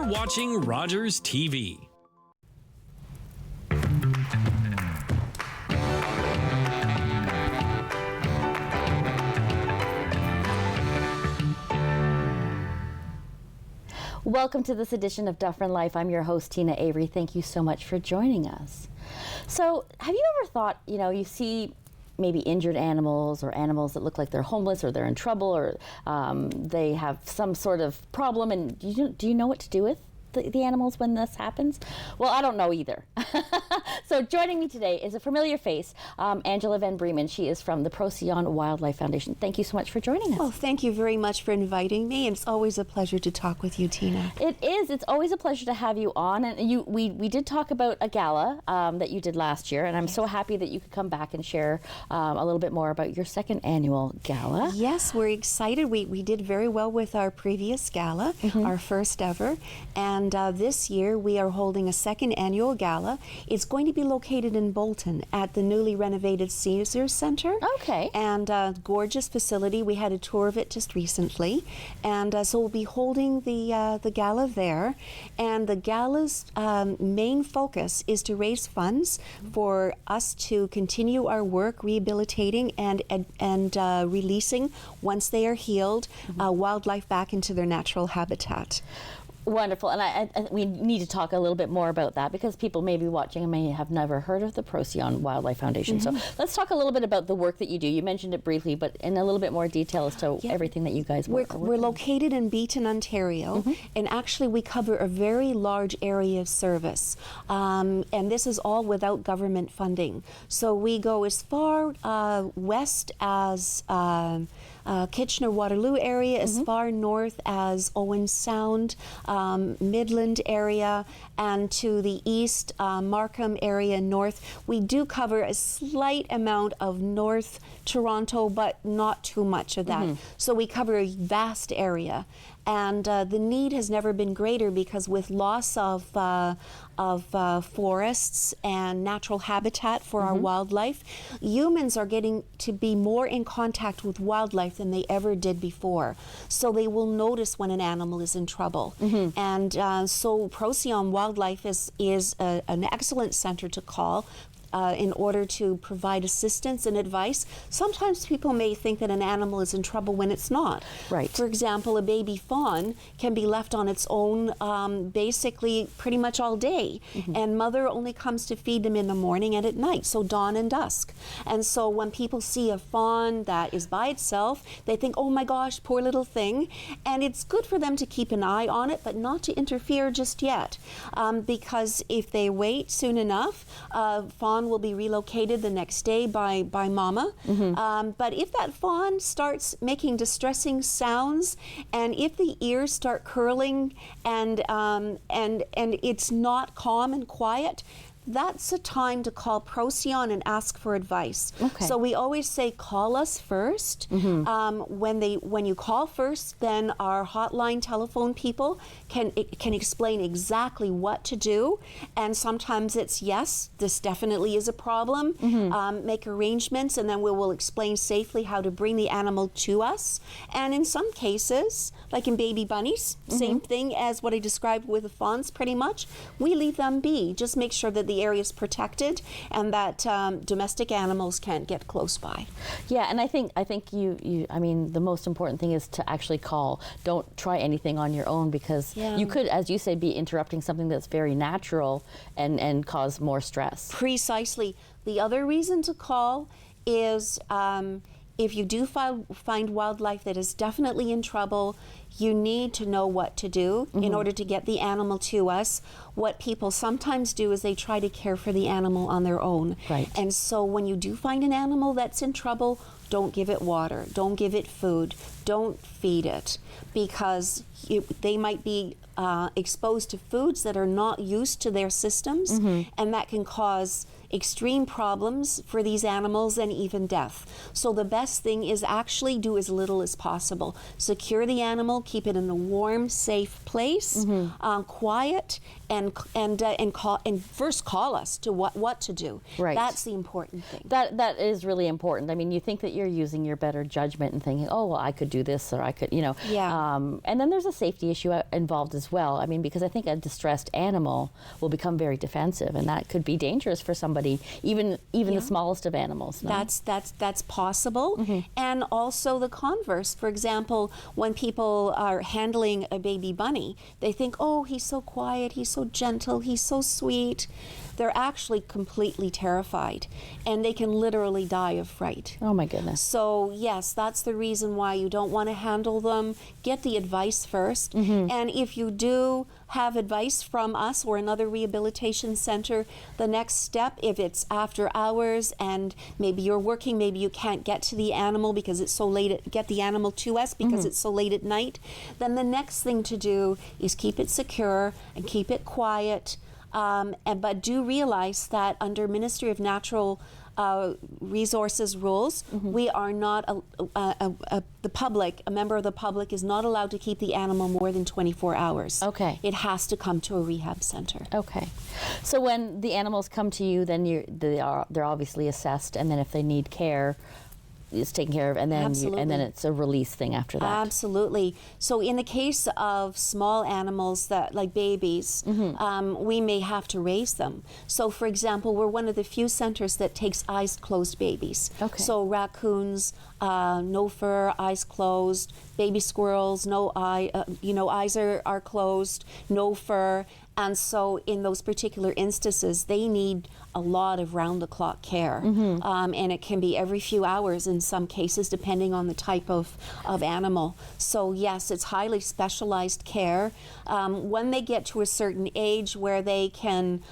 You're watching Rogers TV. Welcome to this edition of Dufferin Life. I'm your host, Teena Avery. Thank you so much for joining us. So, have you ever thought, you see maybe injured animals or animals that look like they're homeless or they're in trouble or they have some sort of problem, and do you know what to do with the animals when this happens? Well, I don't know either. So joining me today is a familiar face, Angela Van Bremen. She is from the Procyon Wildlife Foundation. Thank you so much for joining us. Oh, thank you very much for inviting me. It's always a pleasure to talk with you, Teena. It is. It's always a pleasure to have you on. And we did talk about a gala that you did last year, and I'm so happy that you could come back and share a little bit more about your second annual gala. Yes, we're excited. We did very well with our previous gala, our first ever, and this year we are holding a second annual gala. It's going to be located in Bolton at the newly renovated Caesars Center. Okay. And gorgeous facility. We had a tour of it just recently, and so we'll be holding the gala there. And the gala's main focus is to raise funds for us to continue our work rehabilitating and releasing, once they are healed, wildlife back into their natural habitat. Wonderful, and we need to talk a little bit more about that because people may be watching and may have never heard of the Procyon Wildlife Foundation. So let's talk a little bit about the work that you do. You mentioned it briefly, but in a little bit more detail as to everything that you guys work on. We're located in Beaton, Ontario, and actually we cover a very large area of service, and this is all without government funding. So we go as far west as Kitchener-Waterloo area, as far north as Owen Sound, Midland area, and to the east, Markham area north. We do cover a slight amount of North Toronto, but not too much of that. So we cover a vast area. And the need has never been greater because with loss of forests and natural habitat for our wildlife, humans are getting to be more in contact with wildlife than they ever did before. So they will notice when an animal is in trouble. And so Procyon Wildlife is an excellent center to call in order to provide assistance and advice. Sometimes people may think that an animal is in trouble when it's not. Right. For example, a baby fawn can be left on its own basically pretty much all day, and mother only comes to feed them in the morning and at night, so dawn and dusk. And so when people see a fawn that is by itself, they think, oh my gosh, poor little thing, and it's good for them to keep an eye on it, but not to interfere just yet, because if they wait soon enough, fawn will be relocated the next day by mama. But if that fawn starts making distressing sounds, and if the ears start curling and it's not calm and quiet, that's a time to call Procyon and ask for advice. So we always say call us first. When you call first, then our hotline telephone people can explain exactly what to do. And sometimes it's yes, this definitely is a problem. Make arrangements, and then we will explain safely how to bring the animal to us. And in some cases, like in baby bunnies, same thing as what I described with the fawns pretty much. We leave them be. Just make sure that the area is protected and that domestic animals can't get close by. Yeah, and I think I mean, the most important thing is to actually call. Don't try anything on your own because you could, as you say, be interrupting something that's very natural and cause more stress. Precisely. The other reason to call is if you do find wildlife that is definitely in trouble, you need to know what to do in order to get the animal to us. What people sometimes do is they try to care for the animal on their own. Right. And so when you do find an animal that's in trouble, don't give it water, don't give it food, don't feed it, because they might be exposed to foods that are not used to their systems, and that can cause extreme problems for these animals and even death. So the best thing is actually do as little as possible. Secure the animal, keep it in a warm, safe place, quiet, and first call us to what to do. Right. That's the important thing. That is really important. I mean, you think that you're using your better judgment and thinking, oh, well, I could do this, or I could, you know. Yeah. And then there's a safety issue involved as well. I mean, because I think a distressed animal will become very defensive, and that could be dangerous for somebody, even the smallest of animals. No? That's possible. And also the converse. For example, when people are handling a baby bunny, they think, oh, he's so quiet, he's so gentle, he's so sweet. They're actually completely terrified, and they can literally die of fright. Oh my goodness. So yes, that's the reason why you don't want to handle them. Get the advice first. And if you do have advice from us or another rehabilitation center, the next step, if it's after hours and maybe you're working, maybe you can't get to the animal because it's so late, get the animal to us because it's so late at night, then the next thing to do is keep it secure and keep it quiet. But do realize that under Ministry of Natural Resources rules, we are not, the public, a member of the public is not allowed to keep the animal more than 24 hours. Okay. It has to come to a rehab center. Okay. So when the animals come to you, then they're obviously assessed, and then if they need care, it's taken care of, and then and then it's a release thing after that. Absolutely. So in the case of small animals that like babies, we may have to raise them. So for example, we're one of the few centers that takes eyes closed babies. Okay. So raccoons, no fur, eyes closed. Baby squirrels, no eye, eyes are closed, no fur. And so in those particular instances, they need a lot of round-the-clock care. And it can be every few hours in some cases, depending on the type of animal. So yes, it's highly specialized care. When they get to a certain age where they can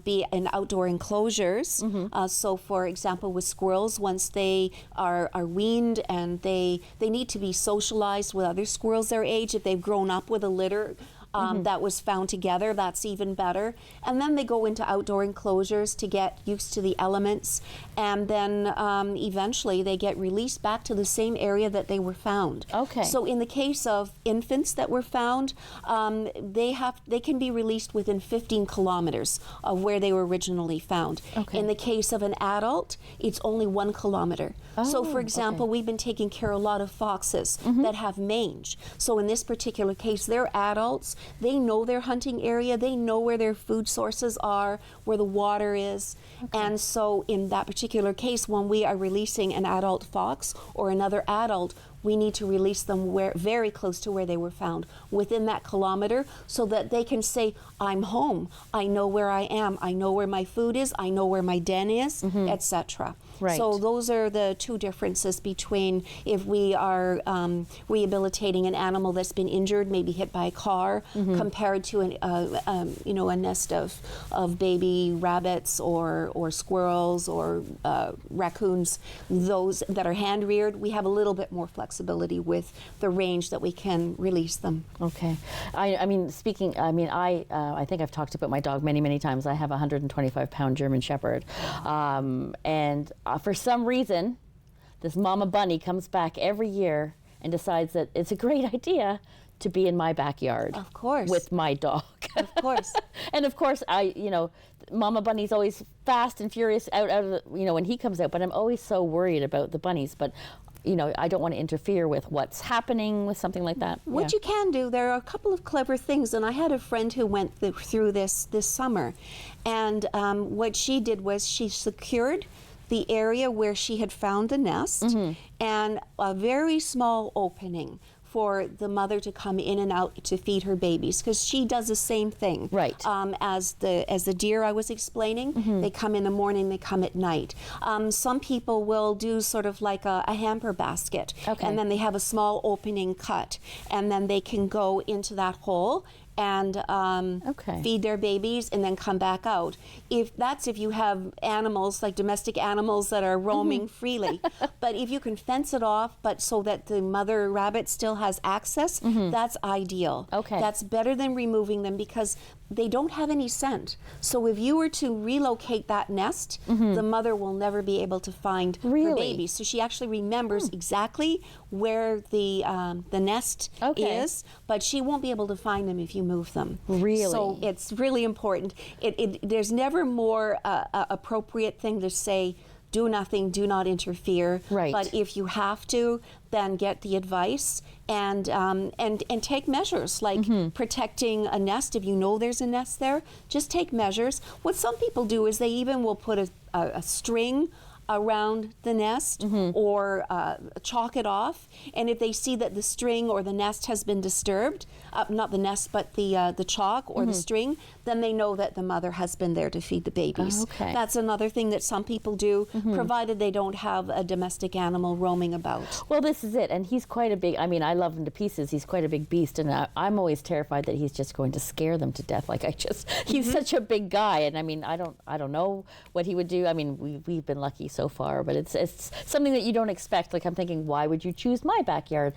be in outdoor enclosures, so for example with squirrels, once they are weaned and they need to be socialized with other squirrels their age, if they've grown up with a litter, that was found together, that's even better. And then they go into outdoor enclosures to get used to the elements, and then eventually they get released back to the same area that they were found. Okay. So in the case of infants that were found, they can be released within 15 kilometers of where they were originally found. Okay. In the case of an adult, it's only 1 kilometer. So for example, we've been taking care of a lot of foxes that have mange. So in this particular case, they're adults. They know their hunting area. They know where their food sources are, where the water is. And so in that particular case, when we are releasing an adult fox or another adult, we need to release them very close to where they were found, within that kilometer, so that they can say, I'm home. I know where I am. I know where my food is. I know where my den is, etc. Right. So those are the two differences between if we are rehabilitating an animal that's been injured, maybe hit by a car, compared to a nest of baby rabbits or squirrels or raccoons. Those that are hand reared, we have a little bit more flexibility with the range that we can release them. Okay. I think I've talked about my dog many times. I have a 125-pound German Shepherd, and for some reason, this mama bunny comes back every year and decides that it's a great idea to be in my backyard. Of course. With my dog. Of course. And of course, mama bunny's always fast and furious out of the, when he comes out, but I'm always so worried about the bunnies. But I don't want to interfere with what's happening with something like that. What you can do, there are a couple of clever things, and I had a friend who went through this summer, and what she did was she secured the area where she had found the nest and a very small opening for the mother to come in and out to feed her babies, because she does the same thing. Right. As the deer I was explaining, they come in the morning, they come at night. Some people will do sort of like a hamper basket, Okay. and then they have a small opening cut, and then they can go into that hole and feed their babies and then come back out. If you have animals, like domestic animals that are roaming freely. But if you can fence it off, but so that the mother rabbit still has access, that's ideal. Okay. That's better than removing them because they don't have any scent. So if you were to relocate that nest, the mother will never be able to find her baby. So she actually remembers exactly where the nest is, but she won't be able to find them if you move them. Really? So it's really important. There's never more appropriate thing to say, do nothing, do not interfere. Right. But if you have to, then get the advice and take measures like protecting a nest. If you know there's a nest there, just take measures. What some people do is they even will put a string around the nest or chalk it off, and if they see that the string or the nest has been disturbed, not the nest but the chalk or the string, then they know that the mother has been there to feed the babies. Okay. That's another thing that some people do, provided they don't have a domestic animal roaming about. Well, this is it, and he's quite a big, I mean, I love him to pieces. He's quite a big beast, and I'm always terrified that he's just going to scare them to death. Like he's such a big guy, and I mean, I don't know what he would do. I mean, we've been lucky so far, but it's something that you don't expect. Like I'm thinking, why would you choose my backyard?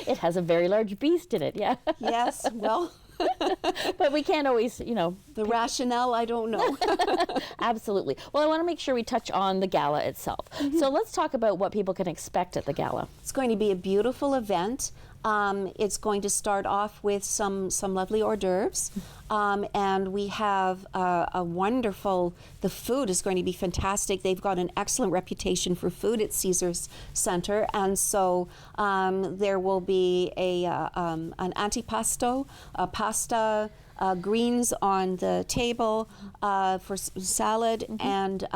It has a very large beast in it, yeah. Yes, well. But we can't always, you know. The rationale, I don't know. Absolutely. Well, I want to make sure we touch on the gala itself. So let's talk about what people can expect at the gala. It's going to be a beautiful event. It's going to start off with some lovely hors d'oeuvres. And we have a wonderful, the food is going to be fantastic. They've got an excellent reputation for food at Caesars Center. And so there will be an antipasto, a pasta, greens on the table for salad, and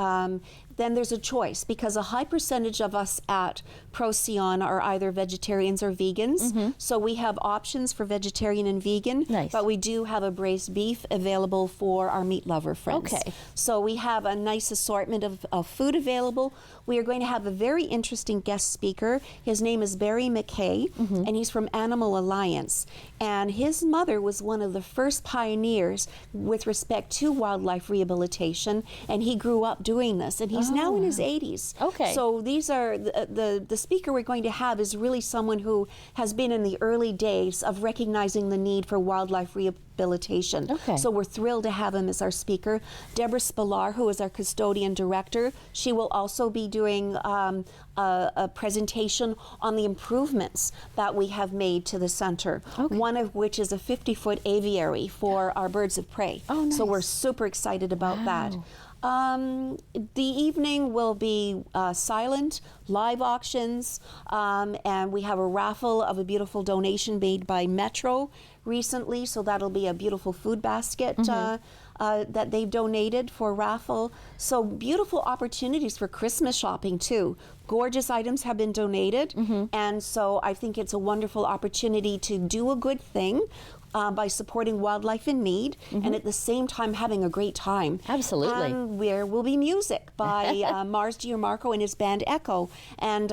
then there's a choice because a high percentage of us at Procyon are either vegetarians or vegans. So we have options for vegetarian and vegan, but we do have a braised beef available for our meat lover friends. Okay. So we have a nice assortment of food available. We are going to have a very interesting guest speaker. His name is Barry McKay, and he's from Animal Alliance. And his mother was one of the first pioneers with respect to wildlife rehabilitation, and he grew up doing this, and he's now in his 80s. Okay. So these are, the speaker we're going to have is really someone who has been in the early days of recognizing the need for wildlife rehabilitation. Okay. So we're thrilled to have him as our speaker. Deborah Spillar, who is our custodian director, she will also be doing a presentation on the improvements that we have made to the center, one of which is a 50-foot aviary for our birds of prey. Oh, nice. So we're super excited about that. The evening will be silent, live auctions, and we have a raffle of a beautiful donation made by Metro recently, so that'll be a beautiful food basket that they've donated for raffle. So beautiful opportunities for Christmas shopping too. Gorgeous items have been donated, and so I think it's a wonderful opportunity to do a good thing by supporting wildlife in need, and at the same time having a great time. Absolutely. There will be music by Mars Gianmarco and his band Echo, and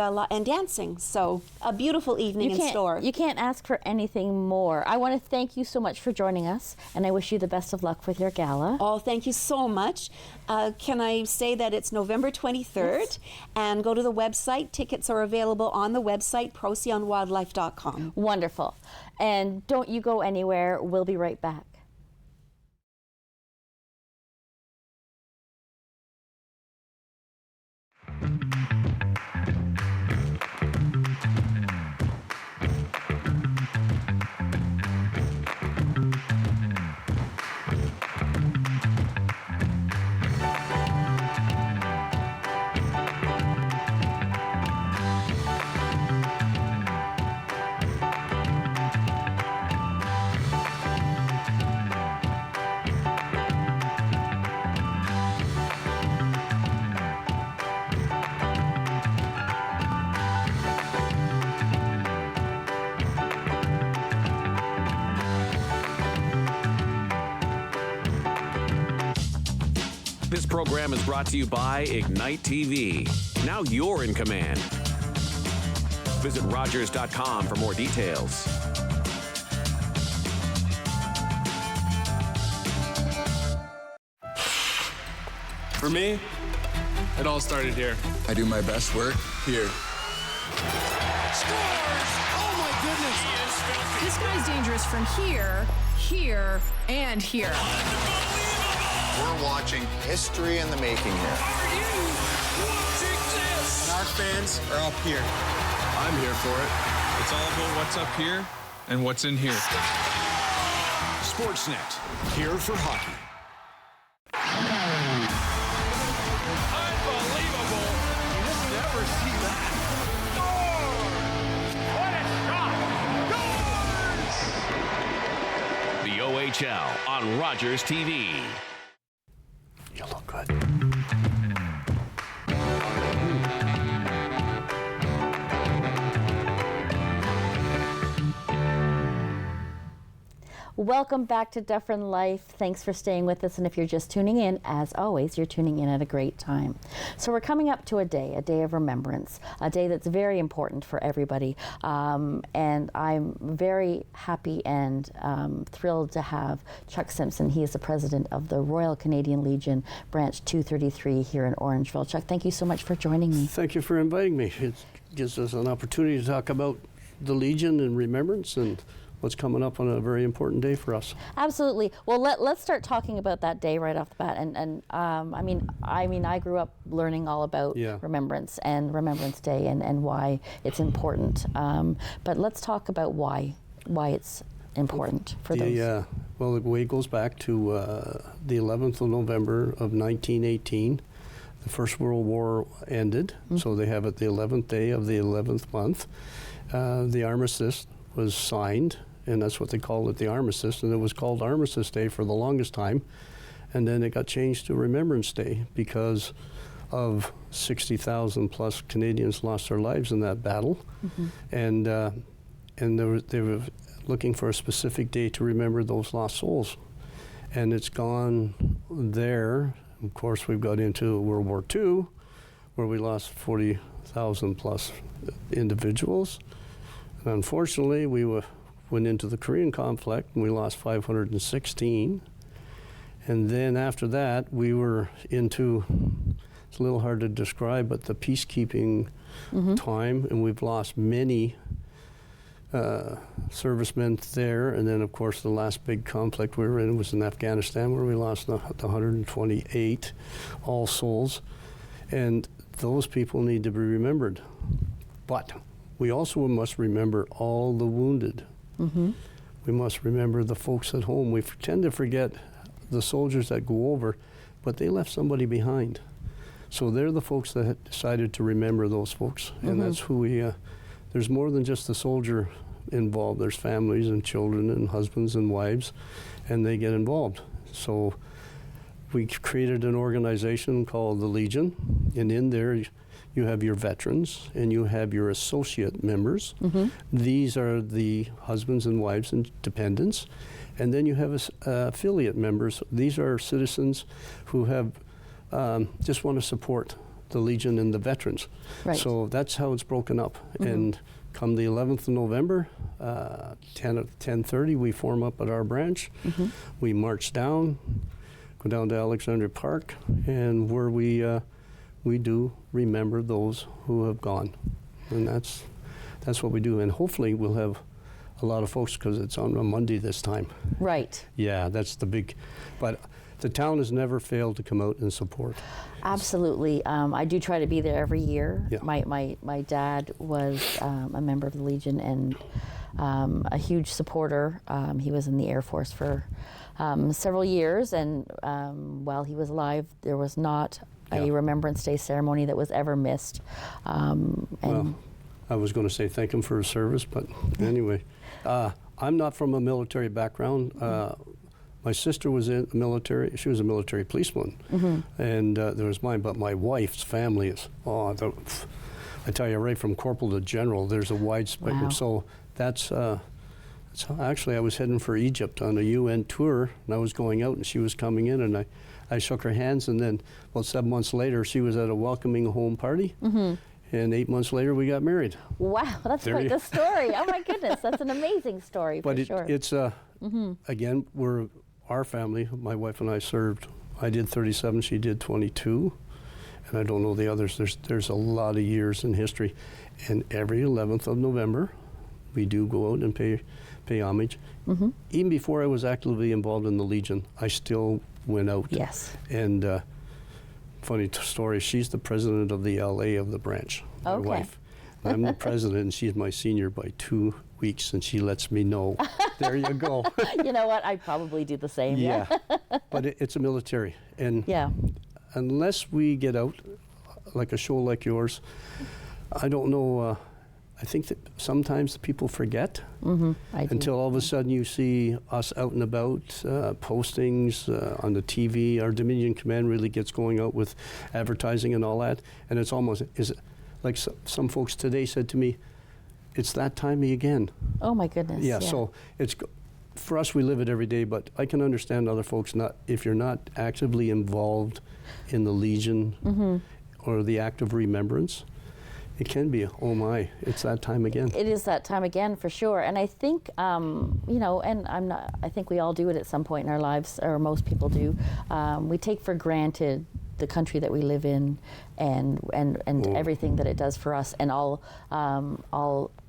dancing. So a beautiful evening in store. You can't ask for anything more. I want to thank you so much for joining us, and I wish you the best of luck with your gala. Oh, thank you so much. Can I say that it's November 23rd, and go to the website. Tickets are available on the website, procyonwildlife.com. Wonderful. And don't you go anywhere. We'll be right back. This program is brought to you by Ignite TV. Now you're in command. Visit Rogers.com for more details. For me, it all started here. I do my best work here. Scores! Oh my goodness! This guy's dangerous from here, here, and here. We're watching history in the making here. Are you watching this? And our fans are up here. I'm here for it. It's all about what's up here and what's in here. Sportsnet, here for hockey. Unbelievable. You just never see that. What a shot. Scores! The OHL on Rogers TV. You look good. Welcome back to Dufferin Life. Thanks for staying with us. And if you're just tuning in, as always, you're tuning in at a great time. So we're coming up to a day of remembrance, a day that's very important for everybody. And I'm very happy and thrilled to have Chuck Simpson. He is the president of the Royal Canadian Legion, Branch 233 here in Orangeville. Chuck, thank you so much for joining me. Thank you for inviting me. It gives us an opportunity to talk about the Legion and remembrance and what's coming up on a very important day for us. Absolutely. Well, let's start talking about that day right off the bat. And I mean, I grew up learning all about Remembrance and Remembrance Day and why it's important. But let's talk about why it's important for those. Well, the way it goes back to the 11th of November of 1918. The First World War ended, so they have it the 11th day of the 11th month. The armistice was signed, and that's what they called it, the armistice, and it was called Armistice Day for the longest time, and then it got changed to Remembrance Day because of 60,000 plus Canadians lost their lives in that battle, and they were looking for a specific day to remember those lost souls, and it's gone there. Of course, we've got into World War II, where we lost 40,000 plus individuals. And unfortunately, we went into the Korean conflict, and we lost 516. And then after that, we were into, it's a little hard to describe, but the peacekeeping time, and we've lost many servicemen there. And then, of course, the last big conflict we were in was in Afghanistan, where we lost the 128 all souls. And those people need to be remembered. But we also must remember all the wounded. We must remember the folks at home. We tend to forget the soldiers that go over, but they left somebody behind. So they're the folks that decided to remember those folks. And that's who we, there's more than just the soldier involved. There's families and children and husbands and wives, and they get involved. So we created an organization called the Legion, and in there you have your veterans and you have your associate members. These are the husbands and wives and dependents. And then you have affiliate members. These are citizens who have just want to support the Legion and the veterans. So that's how it's broken up. And come the 11th of November, 10:30, we form up at our branch. We march down, go down to Alexandria Park, and where we do remember those who have gone. And that's what we do. And hopefully we'll have a lot of folks, because it's on a Monday this time. Right. Yeah, that's the big, but the town has never failed to come out and support. Absolutely. I do try to be there every year. My dad was a member of the Legion and a huge supporter. He was in the Air Force for several years, and while he was alive, there was not a Remembrance Day ceremony that was ever missed. Well, I was going to say thank him for his service, but anyway, I'm not from a military background. My sister was in the military. She was a military policeman, and there was mine. But my wife's family is, I tell you, right from corporal to general, there's a wide spectrum. So that's actually, I was heading for Egypt on a UN tour, and I was going out, and she was coming in, and I shook her hands, and then about 7 months later, she was at a welcoming home party. And 8 months later, we got married. Wow, that's quite the story. Oh my goodness, that's an amazing story for sure. But it's, again, our family, my wife and I served I did 37, she did 22, and I don't know the others. There's a lot of years in history, and every 11th of November, we do go out and pay homage. Mm-hmm. Even before I was actively involved in the Legion, I still went out. Yes. And funny story, she's the president of the LA of the branch, my Okay. wife. I'm the president, and she's my senior by 2 weeks, and she lets me know. There you go. You know what? I'd probably do the same. Yeah. But it's a military. And Yeah. unless we get out, like a show like yours, I don't know. I think that sometimes people forget Mm-hmm. I do. until all of a sudden you see us out and about, postings on the TV. Our Dominion Command really gets going out with advertising and all that. And it's almost, like some folks today said to me, it's that time again. Oh my goodness. Yeah, so for us, we live it every day, but I can understand other folks if you're not actively involved in the Legion Mm-hmm. or the act of remembrance, it can be, oh my, it's that time again. It is that time again, for sure. And I think, you know, and I think we all do it at some point in our lives, or most people do. We take for granted the country that we live in, and everything that it does for us, and all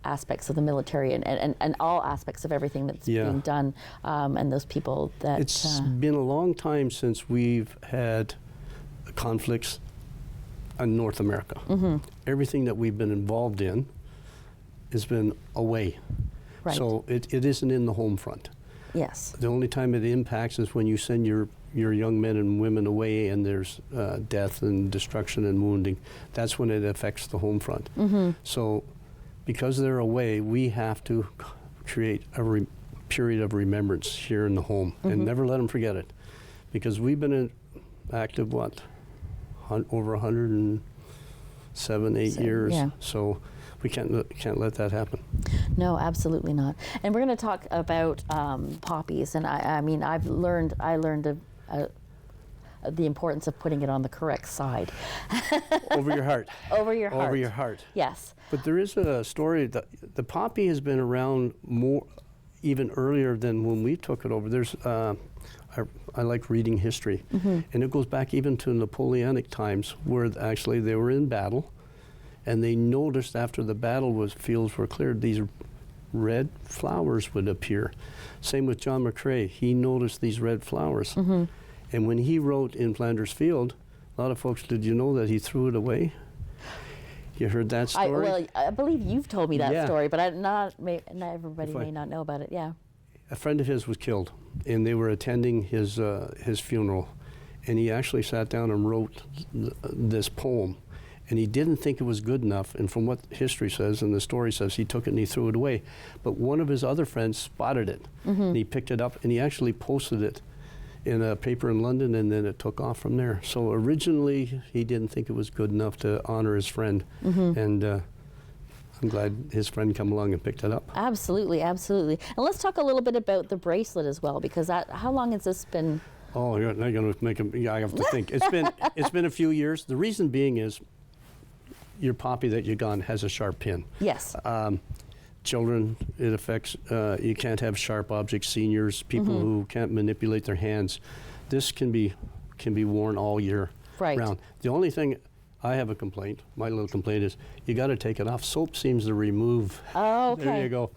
aspects of the military, and all aspects of everything that's being done, and those people that... It's been a long time since we've had conflicts in North America. Mm-hmm. Everything that we've been involved in has been away. Right. So it isn't in the home front. Yes. The only time it impacts is when you send your young men and women away, and there's death and destruction and wounding. That's when it affects the home front. Mm-hmm. So because they're away, we have to create a period of remembrance here in the home, Mm-hmm. and never let them forget it. Because we've been active, over 107, 8 years. Yeah. So we can't let that happen. No, absolutely not. And we're going to talk about poppies. And I mean, I learned the importance of putting it on the correct side. Over your heart. Over your heart. Over your heart. Yes. But there is a story that the poppy has been around more, even earlier than when we took it over. There's, I like reading history, Mm-hmm. and it goes back even to Napoleonic times, where actually they were in battle, and they noticed after the fields were cleared, these red flowers would appear. Same with John McCrae. He noticed these red flowers. Mm-hmm. And when he wrote in Flanders Field, a lot of folks, did you know that he threw it away? You heard that story? I believe you've told me that Yeah. story, but not everybody may not know about it. Yeah. A friend of his was killed, and they were attending his funeral, and he actually sat down and wrote this poem, and he didn't think it was good enough, and from what history says and the story says, he took it and he threw it away. But one of his other friends spotted it, Mm-hmm. and he picked it up, and he actually posted it in a paper in London, and then it took off from there. So originally, he didn't think it was good enough to honor his friend, Mm-hmm. and I'm glad his friend come along and picked it up. Absolutely, absolutely. And let's talk a little bit about the bracelet as well, because how long has this been? Oh, you're not going to make yeah, I have to think. It's been a few years. The reason being is your poppy that you gun has a sharp pin. Yes. Children, it affects. You can't have sharp objects. Seniors, people Mm-hmm. who can't manipulate their hands. This can be worn all year Right. round. The only thing I have a complaint. My little complaint is you got to take it off. Soap seems to remove. Oh, okay. There you go.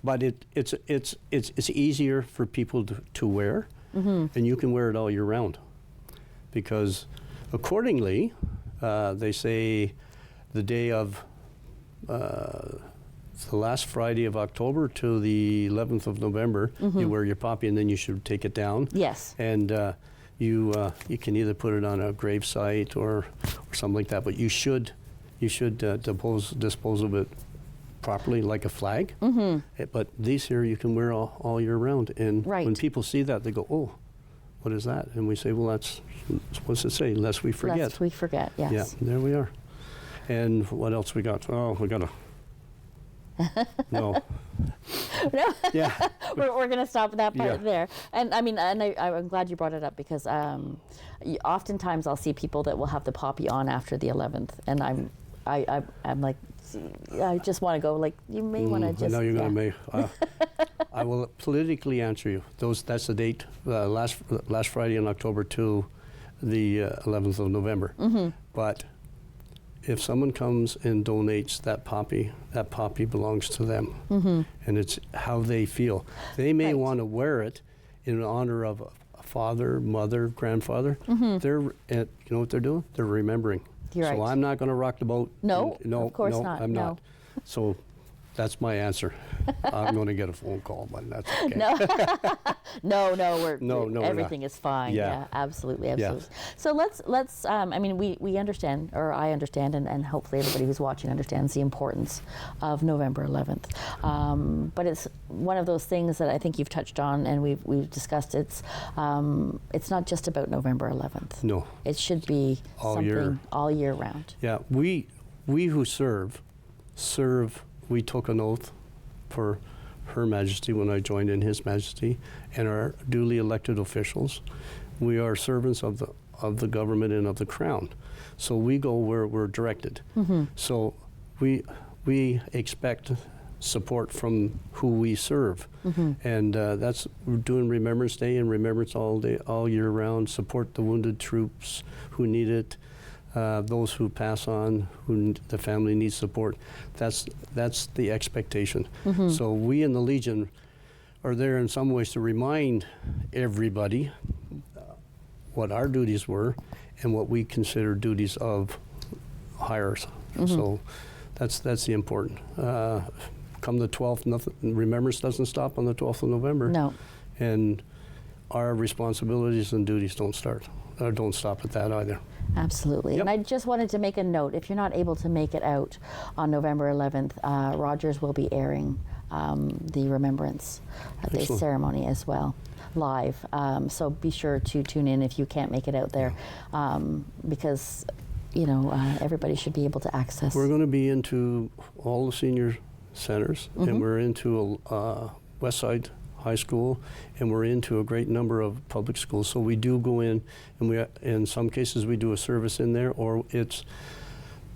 But it's easier for people to wear, Mm-hmm. and you can wear it all year round, because accordingly, they say the day of the last Friday of October to the 11th of November, you wear your poppy, and then you should take it down. Yes. And you can either put it on a grave site or something like that, but you should dispose of it properly, like a flag. Mm-hmm. But these here you can wear all year round, and Right. when people see that, they go, "Oh, what is that?" And we say, "Well, that's what's it say? Lest we forget." Lest we forget. Yes. Yeah, there we are. And what else we got? Oh, we got a. No. No. Yeah. We're going to stop that part Yeah. there. And I mean, I'm glad you brought it up, because oftentimes I'll see people that will have the poppy on after the 11th, and I'm like, I just want to go, like, you may want to just. I know you're going yeah. to make. I will politically answer you. That's the date. Last Friday in October to the 11th of November. But if someone comes and donates that poppy belongs to them, and it's how they feel. They may want to wear it in honor of a father, mother, grandfather. They're, you know what they're doing? They're remembering. You're so right. I'm not going to rock the boat. No, no, of course no, not. I'm No. not. So that's my answer. I'm going to get a phone call, but that's okay. No, we're everything not. is fine. Yeah. Absolutely. Yeah. So let's. I mean, we understand, or I understand, and hopefully everybody who's watching understands the importance of November 11th. But it's one of those things that I think you've touched on, and we've discussed. It's not just about November 11th. No. It should be something all year round. Yeah, we who serve. We took an oath for Her Majesty when I joined in His Majesty, and our duly elected officials. We are servants of the government and of the Crown, so we go where we're directed. So we expect support from who we serve, and we're doing Remembrance Day and Remembrance all year round. Support the wounded troops who need it. Those who pass on, the family needs support. That's the expectation. So we in the Legion are there in some ways to remind everybody what our duties were and what we consider duties of hires. So that's the important. Come the 12th, Remembrance doesn't stop on the 12th of November. No. And our responsibilities and duties don't stop at that either. Absolutely. Yep. And I just wanted to make a note. If you're not able to make it out on November 11th, Rogers will be airing the Remembrance Day ceremony as well, live. So be sure to tune in if you can't make it out there, because everybody should be able to access. We're going to be into all the senior centers, and we're into Westside High School, and we're into a great number of public schools. So we do go in, and in some cases we do a service in there, or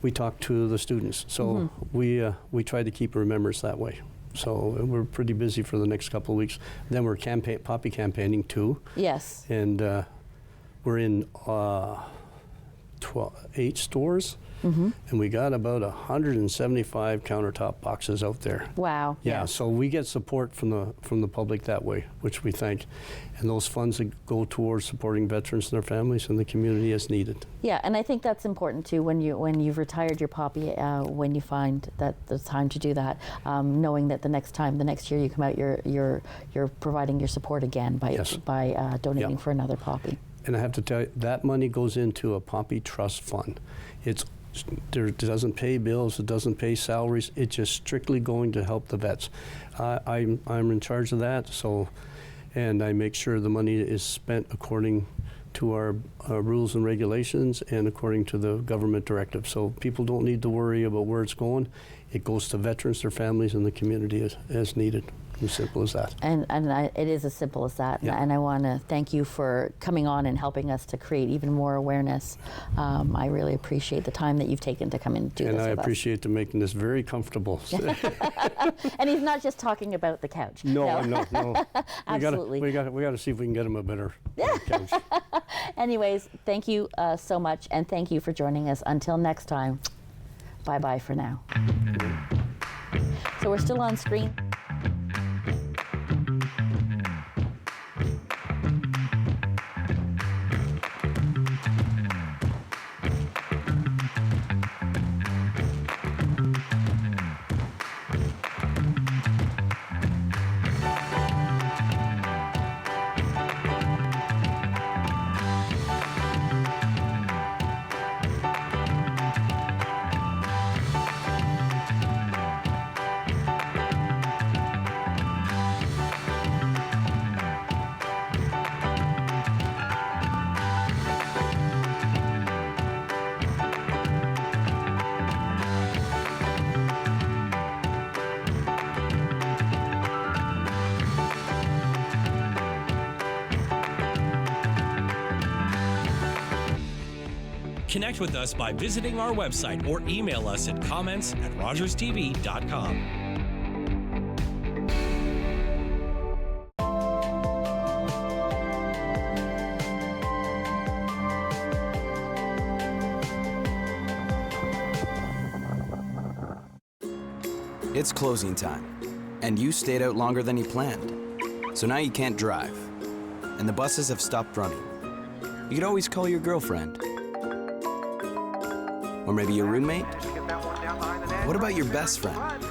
we talk to the students. So we try to keep remembrance that way. So we're pretty busy for the next couple of weeks. Then we're poppy campaigning too. Yes. And we're in 8 stores. And we got about 175 countertop boxes out there. Wow. Yeah, yes. so we get support from the public that way, which we thank. And those funds that go towards supporting veterans and their families and the community as needed. Yeah, and I think that's important too when you've retired your poppy, when you find that the time to do that, knowing that the next year you come out, you're providing your support again by donating for another poppy. And I have to tell you, that money goes into a poppy trust fund. It doesn't pay bills, it doesn't pay salaries, it's just strictly going to help the vets. I'm in charge of that, and I make sure the money is spent according to our rules and regulations and according to the government directive. So people don't need to worry about where it's going. It goes to veterans, their families, and the community as needed. As simple as that. And it is as simple as that. Yeah. And I want to thank you for coming on and helping us to create even more awareness. I really appreciate the time that you've taken to come and do this with us. And I appreciate the making this very comfortable. And he's not just talking about the couch. No. Absolutely. We got to see if we can get him a better couch. Anyways, thank you so much, and thank you for joining us. Until next time, bye-bye for now. So we're still on screen. Connect with us by visiting our website or email us at comments@rogerstv.com. It's closing time, and you stayed out longer than you planned. So now you can't drive, and the buses have stopped running. You could always call your girlfriend. Or maybe your roommate? What about your best friend?